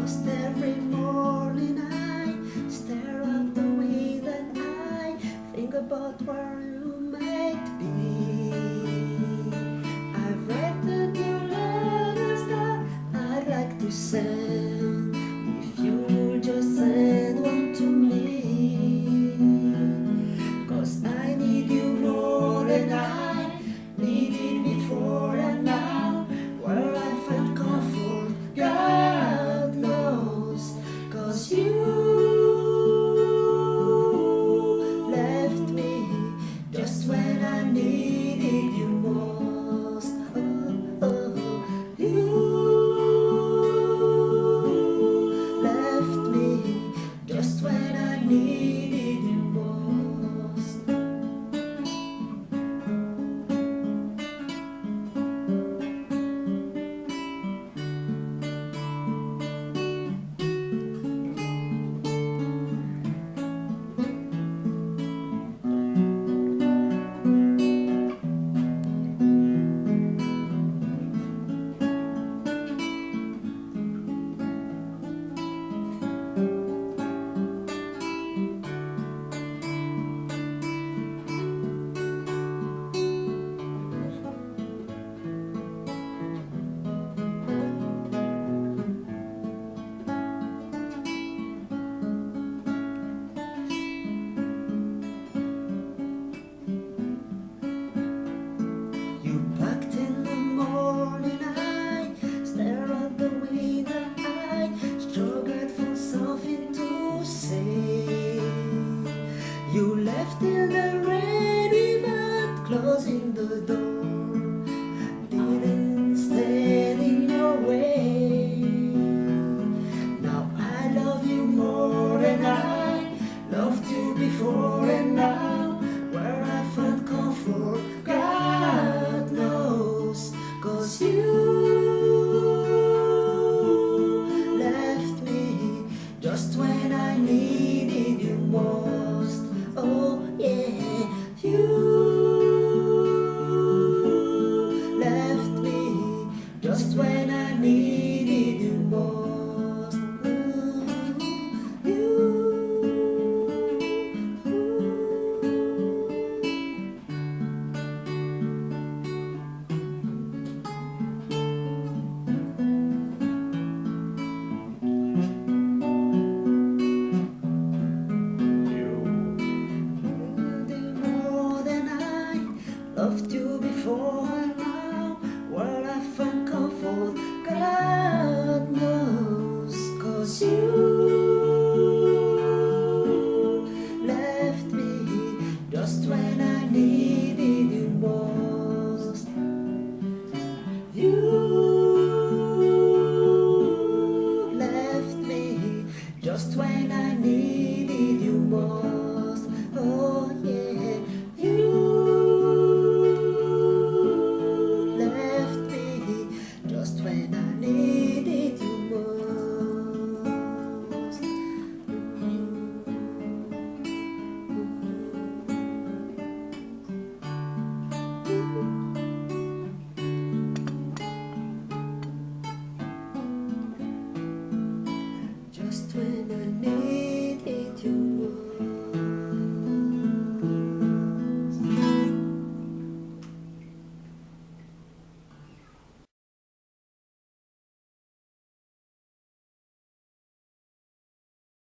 'Cause every morning I stare out the window and I think about where you might be. I've read that your letters that I'd like to send if you would just send one to me. 'Cause I need you more than I needed before, and now where I find comfort, God knows. 'Cause you left me just when I needed you most. Oh, oh, you left me just when I needed you most. You packed in the morning, I stare out the window, I struggled for something to say. You left in the rain without closing the door, didn't stand in your way. Now I love you more than I loved you before, and now where I find comfort, God knows. 'Cause you left me just when I needed you most. Oh yeah, you left me just when I needed you most. You more than I loved you before, and now where I find comfort, God knows. 'Cause you left me just when I needed you most. You left me just when I needed you most. Oh yeah, you left me just when I needed